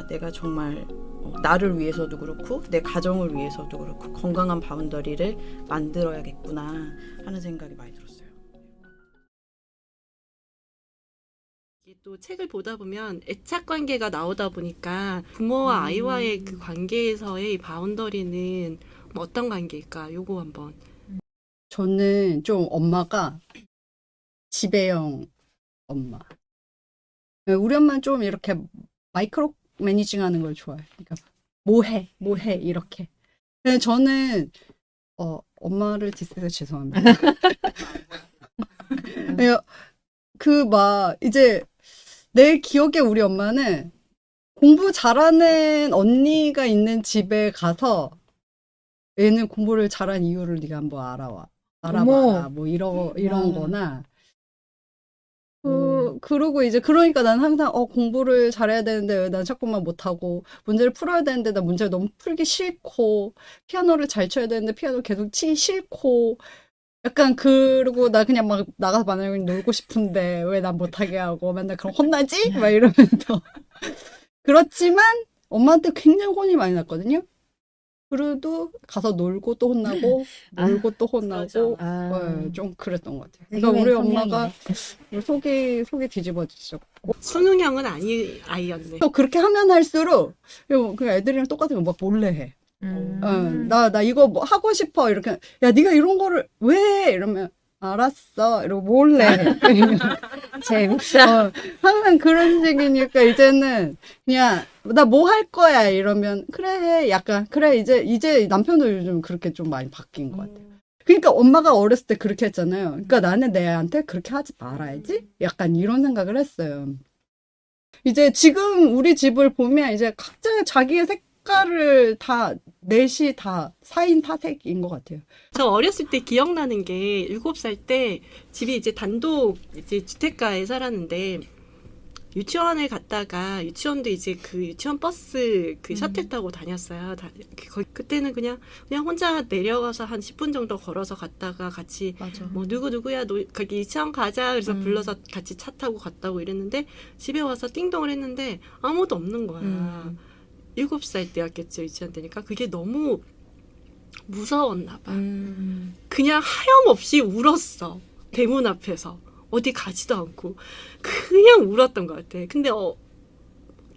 내가 정말 나를 위해서도 그렇고 내 가정을 위해서도 그렇고 건강한 바운더리를 만들어야겠구나 하는 생각이 많이 들었어요. 또 책을 보다 보면 애착 관계가 나오다 보니까 부모와 아이와의 그 관계에서의 바운더리는 뭐 어떤 관계일까? 요거 한번. 저는 좀 엄마가 지배형 엄마. 우리 엄마는 좀 이렇게 마이크로 매니징 하는 걸 좋아해요. 그러니까 뭐 해 이렇게. 근데 저는 엄마를 디스해서 죄송합니다. 그 막 이제 내 기억에 우리 엄마는 공부 잘하는 언니가 있는 집에 가서 얘는 공부를 잘한 이유를 네가 한번 알아봐라. 뭐 이런 거나. 그러고 이제 그러니까 난 항상 공부를 잘해야 되는데 왜 난 자꾸만 못하고 문제를 풀어야 되는데 나 문제를 너무 풀기 싫고 피아노를 잘 쳐야 되는데 피아노를 계속 치기 싫고 약간 그러고 나 그냥 막 나가서 만약에 놀고 싶은데 왜 난 못하게 하고 맨날 그럼 혼나지? 막 이러면서 그렇지만 엄마한테 굉장히 혼이 많이 났거든요. 그래도 가서 놀고 또 혼나고 놀고 또 혼나고 좀 그랬던 것 같아요. 그러니까 우리 엄마가 속이 뒤집어지셨고 수능형은 아이였네. 또 그렇게 하면 할수록 그냥 애들이랑 똑같은 거 막 몰래 해. 나 이거 뭐 하고 싶어 이렇게 야 네가 이런 거를 왜 이러면 알았어 이러고 몰래 해. 재밌다. 항상 그런 식이니까 이제는 그냥 나 뭐 할 거야 이러면 그래 해 약간 그래 이제 남편도 요즘 그렇게 좀 많이 바뀐 것 같아요. 그러니까 엄마가 어렸을 때 그렇게 했잖아요. 그러니까 나는 내 애한테 그렇게 하지 말아야지 약간 이런 생각을 했어요. 이제 지금 우리 집을 보면 이제 각자 자기의 색깔을 다 넷이 다 4인 4색인 것 같아요. 저 어렸을 때 기억나는 게 7살 때 집이 이제 단독 이제 주택가에 살았는데 유치원에 갔다가 유치원도 이제 그 유치원 버스 그 셔틀 타고 다녔어요. 그때는 그냥 혼자 내려가서 한 10분 정도 걸어서 갔다가 같이 맞아. 뭐 누구야 거기 유치원 가자 그래서 불러서 같이 차 타고 갔다고 이랬는데 집에 와서 띵동을 했는데 아무도 없는 거야. 7살 때였겠죠. 유치원 때니까 그게 너무 무서웠나 봐. 그냥 하염없이 울었어. 대문 앞에서. 어디 가지도 않고 그냥 울었던 것 같아. 근데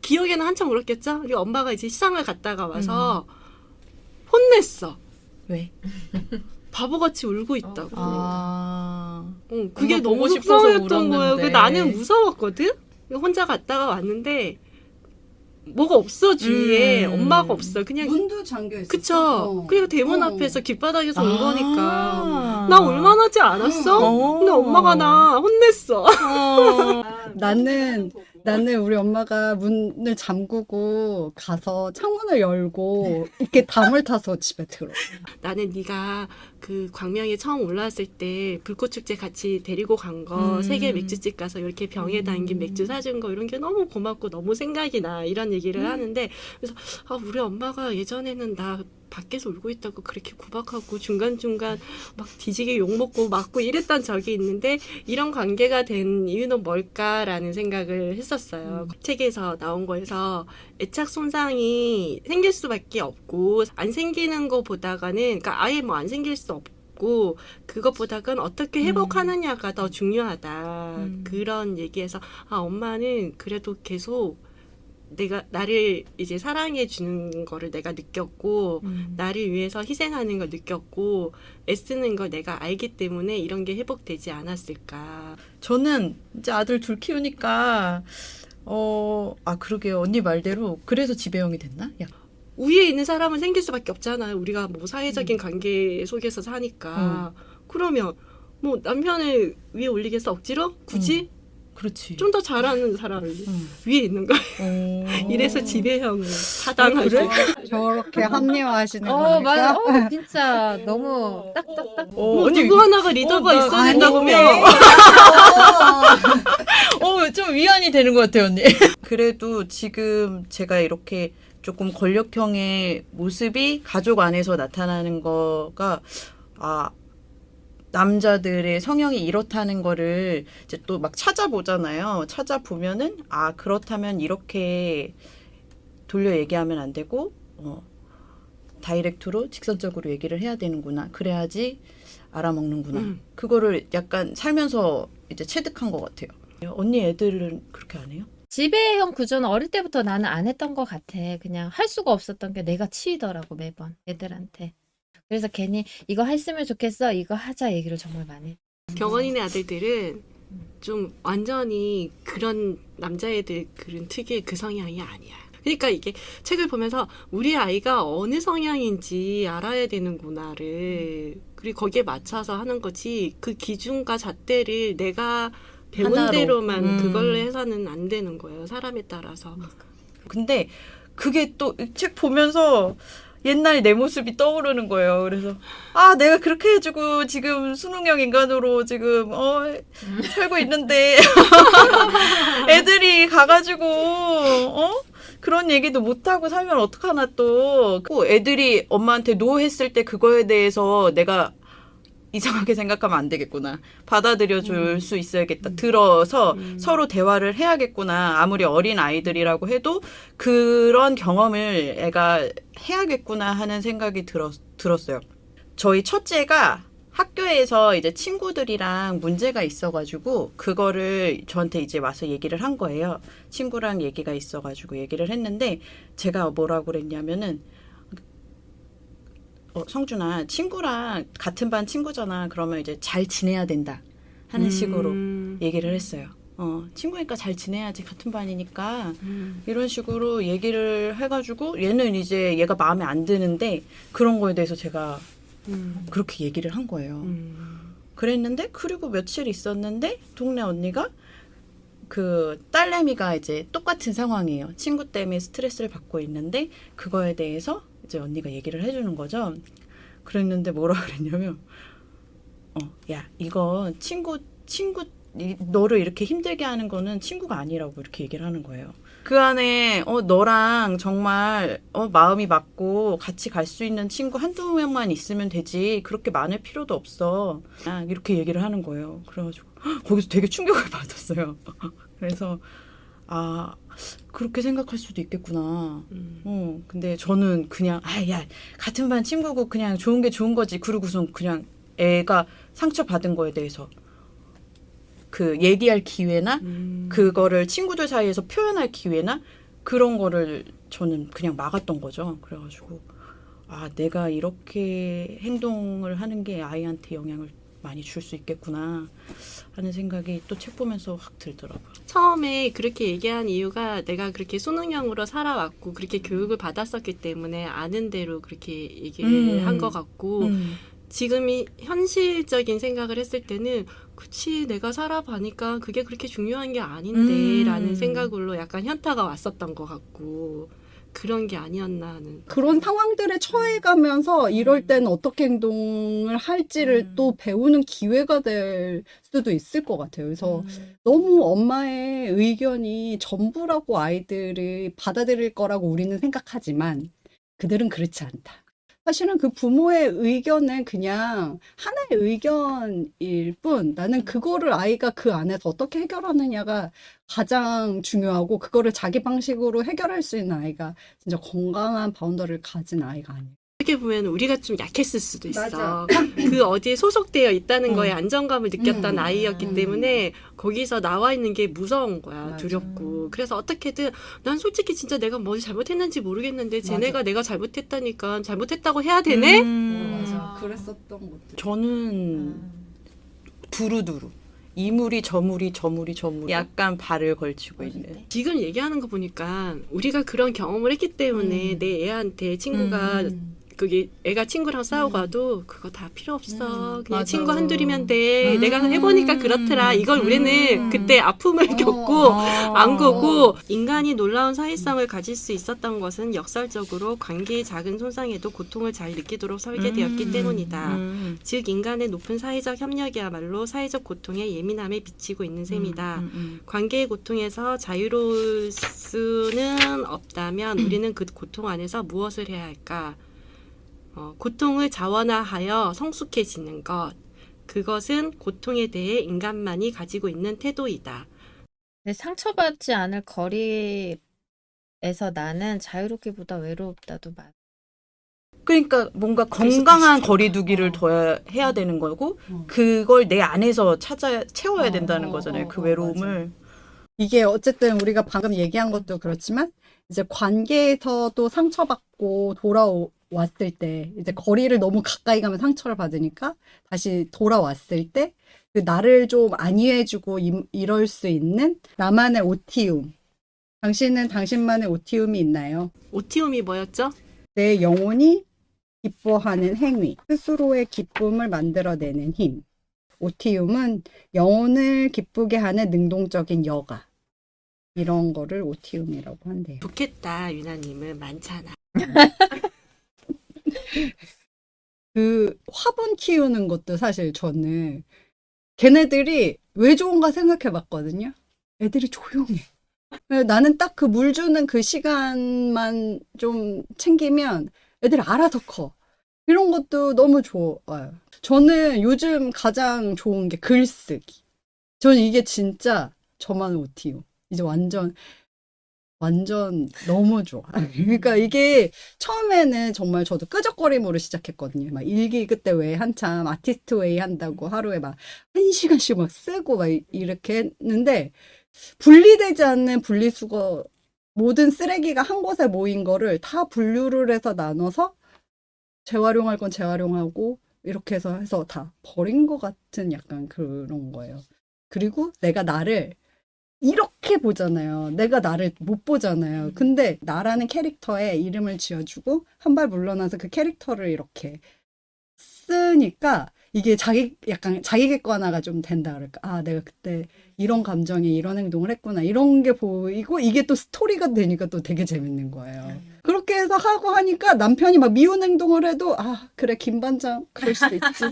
기억에는 한참 울었겠죠? 그리고 엄마가 이제 시장을 갔다가 와서 혼냈어. 왜? 바보같이 울고 있다고. 그게 엄마 너무 보고 싶어서 속상했던 거예요. 울었는데. 나는 무서웠거든? 혼자 갔다가 왔는데 뭐가 없어 주위에 엄마가 없어. 그냥 문도 잠겨 있었어. 그쵸. 그리고 대문 앞에서 길바닥에서 온 거니까. 아. 나 울만하지 않았어? 근데 엄마가 나 혼냈어. 나는 우리 엄마가 문을 잠그고 가서 창문을 열고 이렇게 담을 타서 집에 들어. 나는 네가 그 광명에 처음 올라왔을 때 불꽃축제 같이 데리고 간 거 세계 맥주집 가서 이렇게 병에 담긴 맥주 사준 거 이런 게 너무 고맙고 너무 생각이 나 이런 얘기를 하는데 그래서 우리 엄마가 예전에는 나 밖에서 울고 있다고 그렇게 구박하고 중간중간 막 뒤지게 욕먹고 맞고 이랬던 적이 있는데 이런 관계가 된 이유는 뭘까라는 생각을 했었어요. 책에서 나온 거에서 애착 손상이 생길 수밖에 없고 안 생기는 것보다가는 그러니까 아예 뭐 안 생길 수 없고 그것보다는 어떻게 회복하느냐가 더 중요하다. 그런 얘기에서 엄마는 그래도 계속 나를 이제 사랑해 주는 거를 내가 느꼈고 나를 위해서 희생하는 걸 느꼈고 애쓰는 걸 내가 알기 때문에 이런 게 회복되지 않았을까. 저는 이제 아들 둘 키우니까 그러게요. 언니 말대로 그래서 지배형이 됐나? 위에 있는 사람은 생길 수밖에 없잖아요. 우리가 뭐 사회적인 관계 속에서 사니까. 그러면 뭐 남편을 위에 올리겠어 억지로? 굳이? 그렇지. 좀 더 잘하는 사람을 위에 있는 거예요. 이래서 지배형을 타당하게. 저렇게 합리화하시는 맞아. 거니까. 진짜 너무 딱딱딱. 뭐 누구 하나가 리더가 있어야 된다고요. 좀 위안이 되는 것 같아요, 언니. 그래도 지금 제가 이렇게 조금 권력형의 모습이 가족 안에서 나타나는 거가 남자들의 성향이 이렇다는 거를 이제 또 막 찾아보잖아요. 찾아보면은 그렇다면 이렇게 돌려 얘기하면 안 되고 다이렉트로 직선적으로 얘기를 해야 되는구나. 그래야지 알아먹는구나. 그거를 약간 살면서 이제 체득한 것 같아요. 언니 애들은 그렇게 안 해요? 지배형 구조는 어릴 때부터 나는 안 했던 것 같아. 그냥 할 수가 없었던 게 내가 치이더라고 매번 애들한테. 그래서 괜히 이거 했으면 좋겠어. 이거 하자 얘기를 정말 많이 해. 경원이네 아들들은 좀 완전히 그런 남자애들 그런 특유의 그 성향이 아니야. 그러니까 이게 책을 보면서 우리 아이가 어느 성향인지 알아야 되는구나를 그리고 거기에 맞춰서 하는 거지 그 기준과 잣대를 내가 배운 하나로. 대로만 그걸로 해서는 안 되는 거예요. 사람에 따라서. 근데 그게 또 책 보면서 옛날 내 모습이 떠오르는 거예요. 그래서 내가 그렇게 해주고 지금 수능형 인간으로 지금 살고 있는데 애들이 가가지고 그런 얘기도 못하고 살면 어떡하나 또. 애들이 엄마한테 노 했을 때 그거에 대해서 내가 이상하게 생각하면 안 되겠구나. 받아들여 줄 수 있어야겠다. 들어서 서로 대화를 해야겠구나. 아무리 어린 아이들이라고 해도 그런 경험을 애가 해야겠구나 하는 생각이 들었어요. 저희 첫째가 학교에서 이제 친구들이랑 문제가 있어가지고 그거를 저한테 이제 와서 얘기를 한 거예요. 친구랑 얘기가 있어가지고 얘기를 했는데 제가 뭐라고 그랬냐면은 성준아, 친구랑 같은 반 친구잖아. 그러면 이제 잘 지내야 된다 하는 식으로 얘기를 했어요. 친구니까 잘 지내야지 같은 반이니까 이런 식으로 얘기를 해가지고 얘는 이제 얘가 마음에 안 드는데 그런 거에 대해서 제가 그렇게 얘기를 한 거예요. 그랬는데 그리고 며칠 있었는데 동네 언니가 그 딸내미가 이제 똑같은 상황이에요. 친구 때문에 스트레스를 받고 있는데 그거에 대해서 이제 언니가 얘기를 해주는 거죠. 그랬는데 뭐라 그랬냐면 야 이거 친구 너를 이렇게 힘들게 하는 거는 친구가 아니라고 이렇게 얘기를 하는 거예요. 그 안에 너랑 정말 마음이 맞고 같이 갈 수 있는 친구 한두 명만 있으면 되지 그렇게 많을 필요도 없어. 이렇게 얘기를 하는 거예요. 그래가지고 거기서 되게 충격을 받았어요. 그래서 그렇게 생각할 수도 있겠구나. 근데 저는 그냥 야 같은 반 친구고 그냥 좋은 게 좋은 거지. 그러고선 그냥 애가 상처받은 거에 대해서 그 얘기할 기회나 그거를 친구들 사이에서 표현할 기회나 그런 거를 저는 그냥 막았던 거죠. 그래가지고 내가 이렇게 행동을 하는 게 아이한테 영향을 많이 줄 수 있겠구나 하는 생각이 또 책 보면서 확 들더라고요. 처음에 그렇게 얘기한 이유가 내가 그렇게 수능형으로 살아왔고 그렇게 교육을 받았었기 때문에 아는 대로 그렇게 얘기를 한 것 같고 지금이 현실적인 생각을 했을 때는 그치 내가 살아보니까 그게 그렇게 중요한 게 아닌데 라는 생각으로 약간 현타가 왔었던 것 같고 그런 게 아니었나 하는 그런 상황들에 처해가면서 이럴 때는 어떻게 행동을 할지를 또 배우는 기회가 될 수도 있을 것 같아요. 그래서 너무 엄마의 의견이 전부라고 아이들이 받아들일 거라고 우리는 생각하지만 그들은 그렇지 않다. 사실은 그 부모의 의견은 그냥 하나의 의견일 뿐 나는 그거를 아이가 그 안에서 어떻게 해결하느냐가 가장 중요하고 그거를 자기 방식으로 해결할 수 있는 아이가 진짜 건강한 바운더리를 가진 아이가 아니에요. 어떻게 보면 우리가 좀 약했을 수도 있어. 맞아. 그 어디에 소속되어 있다는 거에 안정감을 느꼈던 아이였기 때문에 거기서 나와 있는 게 무서운 거야. 맞아. 두렵고. 그래서 어떻게든 난 솔직히 진짜 내가 뭐 잘못했는지 모르겠는데 쟤네가 내가 잘못했다니까 잘못했다고 해야 되네? 맞아. 그랬었던 것도. 저는 두루두루 이물이 저물이 약간 발을 걸치고 있는. 지금 얘기하는 거 보니까 우리가 그런 경험을 했기 때문에 내 애한테 친구가 그게 애가 친구랑 싸우고 와도 그거 다 필요 없어. 그냥 맞아. 친구 한둘이면 돼. 내가 해보니까 그렇더라. 이걸 우리는 그때 아픔을 겪고 안 거고 인간이 놀라운 사회성을 가질 수 있었던 것은 역설적으로 관계의 작은 손상에도 고통을 잘 느끼도록 설계되었기 때문이다. 즉 인간의 높은 사회적 협력이야말로 사회적 고통에 예민함에 비치고 있는 셈이다. 관계의 고통에서 자유로울 수는 없다면 우리는 그 고통 안에서 무엇을 해야 할까? 고통을 자원화하여 성숙해지는 것. 그것은 고통에 대해 인간만이 가지고 있는 태도이다. 근데 상처받지 않을 거리 에서 나는 자유롭기보다 외롭다도 말. 그러니까 뭔가 그래서 건강한 다시 거리두기를 어. 둬야 해야 되는 거고 어. 그걸 내 안에서 채워야 어, 된다는 어, 거잖아요. 어, 그 어, 외로움을. 이게 어쨌든 우리가 방금 얘기한 것도 그렇지만 이제 관계에서도 상처받고 돌아왔을 때 이제 거리를 너무 가까이 가면 상처를 받으니까 다시 돌아왔을 때 그 나를 좀 안위해주고 이럴 수 있는 나만의 오티움. 당신은 당신만의 오티움이 있나요? 오티움이 뭐였죠? 내 영혼이 기뻐하는 행위, 스스로의 기쁨을 만들어내는 힘. 오티움은 영혼을 기쁘게 하는 능동적인 여가. 이런 거를 오티움이라고 한대요. 좋겠다, 유나님은 많잖아. 그 화분 키우는 것도 사실 저는 걔네들이 왜 좋은가 생각해 봤거든요. 애들이 조용해. 나는 딱 그 물 주는 그 시간만 좀 챙기면 애들이 알아서 커. 이런 것도 너무 좋아요. 저는 요즘 가장 좋은 게 글쓰기. 저는 이게 진짜 저만의 오티움. 이제 완전 너무 좋아. 그러니까 이게 처음에는 정말 저도 끄적거림으로 시작했거든요. 막 일기 그때 왜 한참 아티스트 웨이 한다고 하루에 막 1시간씩 막 쓰고 막 이렇게 했는데 분리되지 않는 분리수거 모든 쓰레기가 한 곳에 모인 거를 다 분류를 해서 나눠서 재활용할 건 재활용하고 이렇게 해서 다 버린 것 같은 약간 그런 거예요. 그리고 내가 나를 이렇게 보잖아요. 내가 나를 못 보잖아요. 근데 나라는 캐릭터에 이름을 지어주고 한 발 물러나서 그 캐릭터를 이렇게 쓰니까 이게 약간 자기 객관화가 좀 된다 그럴까. 아, 내가 그때 이런 감정에 이런 행동을 했구나. 이런 게 보이고 이게 또 스토리가 되니까 또 되게 재밌는 거예요. 그렇게 해서 하고 하니까 남편이 막 미운 행동을 해도 아, 그래, 김반장 그럴 수도 있지.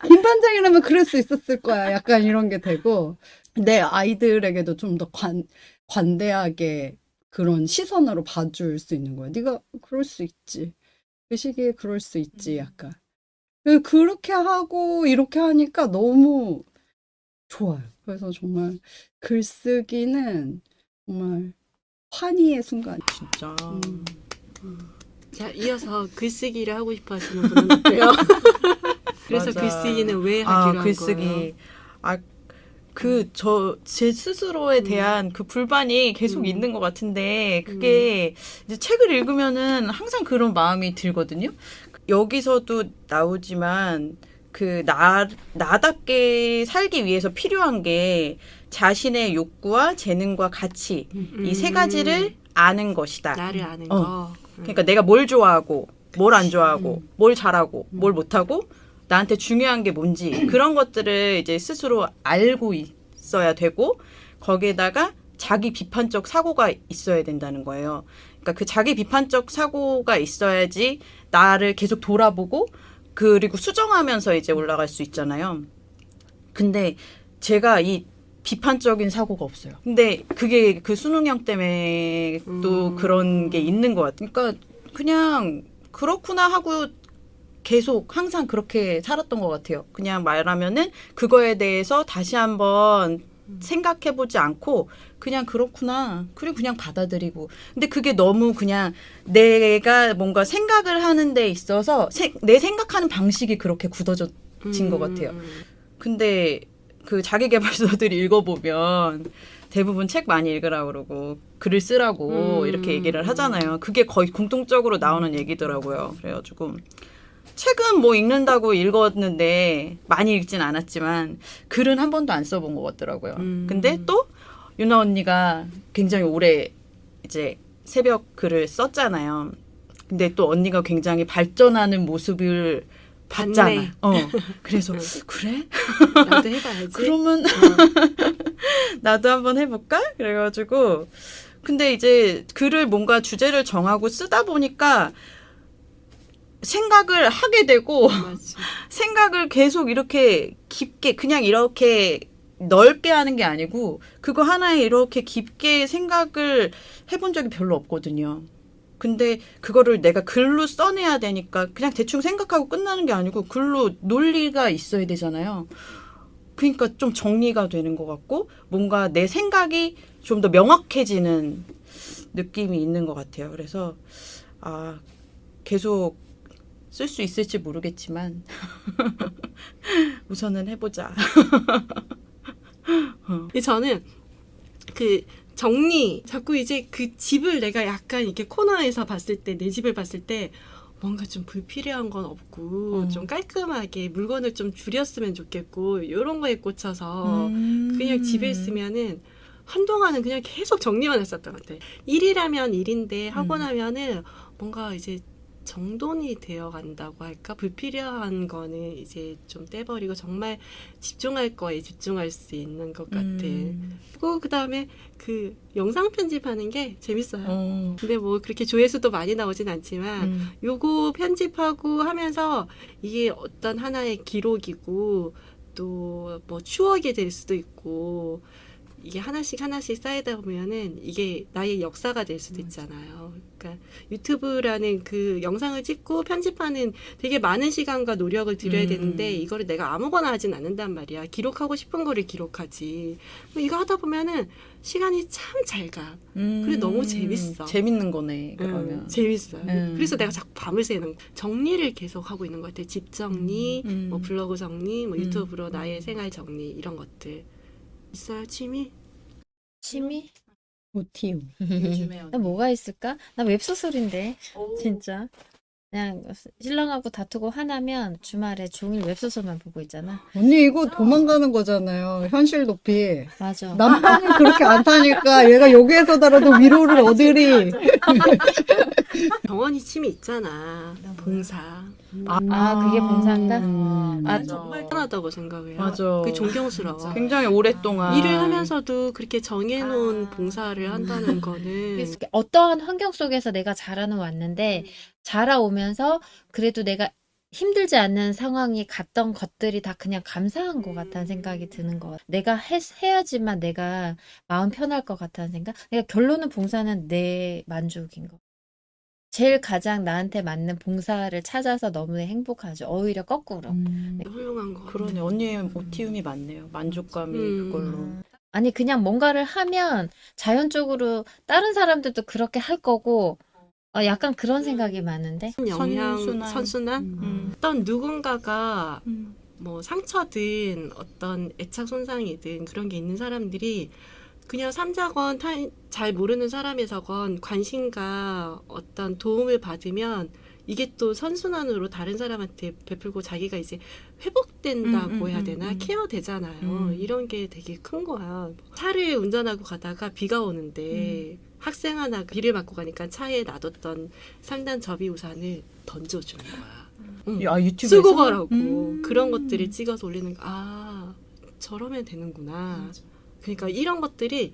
김반장이라면 그럴 수 있었을 거야. 약간 이런 게 되고 내 아이들에게도 좀 더 관대하게 그런 시선으로 봐줄 수 있는 거예요. 네가 그럴 수 있지. 그 시기에 그럴 수 있지. 약간. 그렇게 하고 이렇게 하니까 너무 좋아요. 그래서 정말 글쓰기는 정말 환희의 순간. 진짜. 자, 이어서 글쓰기를 하고 싶어 하시는 분은 어때요? 그래서 맞아. 글쓰기는 왜 하기로 한 글쓰기. 거예요? 제 스스로에 대한 그 불만이 계속 있는 것 같은데, 그게 이제 책을 읽으면은 항상 그런 마음이 들거든요. 여기서도 나오지만, 나답게 살기 위해서 필요한 게 자신의 욕구와 재능과 가치, 이 세 가지를 아는 것이다. 나를 아는 어. 거. 그러니까 내가 뭘 좋아하고, 뭘 안 좋아하고, 뭘 잘하고, 뭘 못하고, 나한테 중요한 게 뭔지 그런 것들을 이제 스스로 알고 있어야 되고 거기에다가 자기 비판적 사고가 있어야 된다는 거예요. 그러니까 그 자기 비판적 사고가 있어야지 나를 계속 돌아보고 그리고 수정하면서 이제 올라갈 수 있잖아요. 근데 제가 이 비판적인 사고가 없어요. 근데 그게 그 수능형 때문에 또 그런 게 있는 것 같아요. 그러니까 그냥 그렇구나 하고 계속 항상 그렇게 살았던 것 같아요. 그냥 말하면은 그거에 대해서 다시 한번 생각해보지 않고 그냥 그렇구나. 그리고 그냥 받아들이고. 근데 그게 너무 그냥 내가 뭔가 생각을 하는 데 있어서 내 생각하는 방식이 그렇게 굳어진 것 같아요. 근데 그 자기계발서들 읽어보면 대부분 책 많이 읽으라고 그러고 글을 쓰라고 이렇게 얘기를 하잖아요. 그게 거의 공통적으로 나오는 얘기더라고요. 그래가지고 책은 뭐 읽는다고 읽었는데 많이 읽진 않았지만 글은 한 번도 안 써본 것 같더라고요. 근데 또 유나 언니가 굉장히 오래 이제 새벽 글을 썼잖아요. 근데 또 언니가 굉장히 발전하는 모습을 봤잖아. 그래서 그래? 나도 해봐야지. 그러면 나도 한번 해볼까? 그래가지고 근데 이제 글을 뭔가 주제를 정하고 쓰다 보니까 생각을 하게 되고 맞아. 생각을 계속 이렇게 깊게 그냥 이렇게 넓게 하는 게 아니고 그거 하나에 이렇게 깊게 생각을 해본 적이 별로 없거든요. 근데 그거를 내가 글로 써내야 되니까 그냥 대충 생각하고 끝나는 게 아니고 글로 논리가 있어야 되잖아요. 그러니까 좀 정리가 되는 것 같고 뭔가 내 생각이 좀 더 명확해지는 느낌이 있는 것 같아요. 그래서 계속 쓸 수 있을지 모르겠지만 우선은 해보자. 저는 그 정리 자꾸 이제 그 집을 내가 약간 이렇게 코너에서 봤을 때 내 집을 봤을 때 뭔가 좀 불필요한 건 없고 좀 깔끔하게 물건을 좀 줄였으면 좋겠고 이런 거에 꽂혀서 그냥 집에 있으면은 한동안은 그냥 계속 정리만 했었던 것 같아. 일이라면 일인데 하고 나면은 뭔가 이제 정돈이 되어 간다고 할까? 불필요한 거는 이제 좀 떼버리고 정말 집중할 거에 집중할 수 있는 것 같아. 그리고 그 다음에 그 영상 편집하는 게 재밌어요. 근데 뭐 그렇게 조회수도 많이 나오진 않지만 요거 편집하고 하면서 이게 어떤 하나의 기록이고 또 뭐 추억이 될 수도 있고 이게 하나씩 쌓이다 보면은 이게 나의 역사가 될 수도 있잖아요. 그러니까 유튜브라는 그 영상을 찍고 편집하는 되게 많은 시간과 노력을 들여야 되는데 이거를 내가 아무거나 하진 않는단 말이야. 기록하고 싶은 거를 기록하지. 이거 하다 보면은 시간이 참 잘 가. 그리고 너무 재밌어. 재밌는 거네. 그러면 재밌어요. 그래서 내가 자꾸 밤을 새는 정리를 계속 하고 있는 것 같아. 집 정리, 뭐 블로그 정리, 뭐 유튜브로 나의 생활 정리 이런 것들. 있어요, 취미? 취미? 오티움. 요즘에 나 뭐가 있을까? 나 웹소설인데 진짜 그냥 신랑하고 다투고 화나면 주말에 종일 웹소설만 보고 있잖아. 언니 이거 도망가는 거잖아요. 현실 도피. 맞아. 남편이 그렇게 안 타니까 얘가 여기에서더라도 위로를 얻으리. 정원이 취미 있잖아. 봉사. 그게 봉사인가? 정말 편하다고 생각해요. 맞아. 그게 존경스러워. 굉장히 오랫동안 일을 하면서도 그렇게 정해놓은 봉사를 한다는 거는 어떠한 환경 속에서 내가 자라는 왔는데 자라오면서 그래도 내가 힘들지 않는 상황이 갔던 것들이 다 그냥 감사한 것 같다는 생각이 드는 것 같아. 내가 해야지만 내가 마음 편할 것 같다는 생각. 내가 결론은 봉사는 내 만족인 것. 제일 가장 나한테 맞는 봉사를 찾아서 너무 행복하죠. 오히려 거꾸로. 훌륭한 거. 그러네. 언니의 모티움이 많네요. 만족감이 그걸로. 아니 그냥 뭔가를 하면 자연적으로 다른 사람들도 그렇게 할 거고 약간 그런 생각이 많은데. 선순환? 어떤 누군가가 뭐 상처든 어떤 애착 손상이든 그런 게 있는 사람들이 그냥 삼자건 잘 모르는 사람에서건 관심과 어떤 도움을 받으면 이게 또 선순환으로 다른 사람한테 베풀고 자기가 이제 회복된다고 해야 되나? 케어되잖아요. 이런 게 되게 큰 거야. 차를 운전하고 가다가 비가 오는데 학생 하나가 비를 맞고 가니까 차에 놔뒀던 3단 접이 우산을 던져주는 거야. 유튜브에서? 쓰고 가라고. 그런 것들을 찍어서 올리는 거. 저러면 되는구나. 그러니까 이런 것들이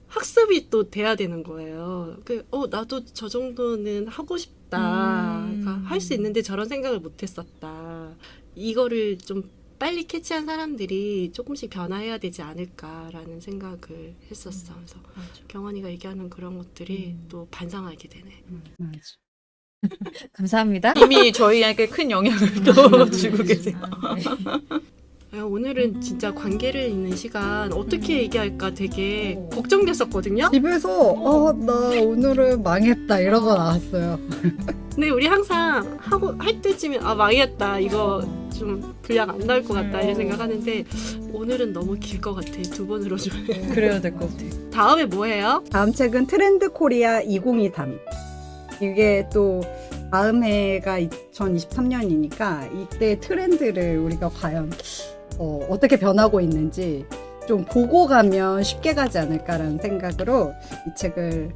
학습이 또 돼야 되는 거예요. 나도 저 정도는 하고 싶다. 그러니까 할 수 있는데 저런 생각을 못 했었다. 이거를 좀 빨리 캐치한 사람들이 조금씩 변화해야 되지 않을까라는 생각을 했었어. 그래서 경원이가 얘기하는 그런 것들이 또 반성하게 되네. 감사합니다. 이미 저희에게 큰 영향을 또 주고 계세요. 오늘은 진짜 관계를 잇는 시간 어떻게 얘기할까 되게 걱정됐었거든요. 집에서 나 오늘은 망했다 이러고 나왔어요. 근데 우리 항상 할 때쯤에 망했다 이거 좀 분량 안 나올 것 같다 이런 생각하는데 오늘은 너무 길 것 같아. 2번으로 좀. 그래야 될 것 같아. 다음에 뭐 해요? 다음 책은 트렌드 코리아 2023. 이게 또 다음 해가 2023년이니까 이때 트렌드를 우리가 과연 어떻게 변하고 있는지 좀 보고 가면 쉽게 가지 않을까라는 생각으로 이 책을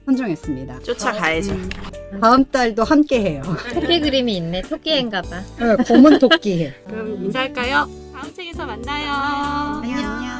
선정했습니다. 쫓아가야죠. 다음 달도 함께 해요. 토끼 그림이 있네. 토끼인가 봐. 검은 토끼 해. 그럼 인사할까요? 다음 책에서 만나요. 안녕.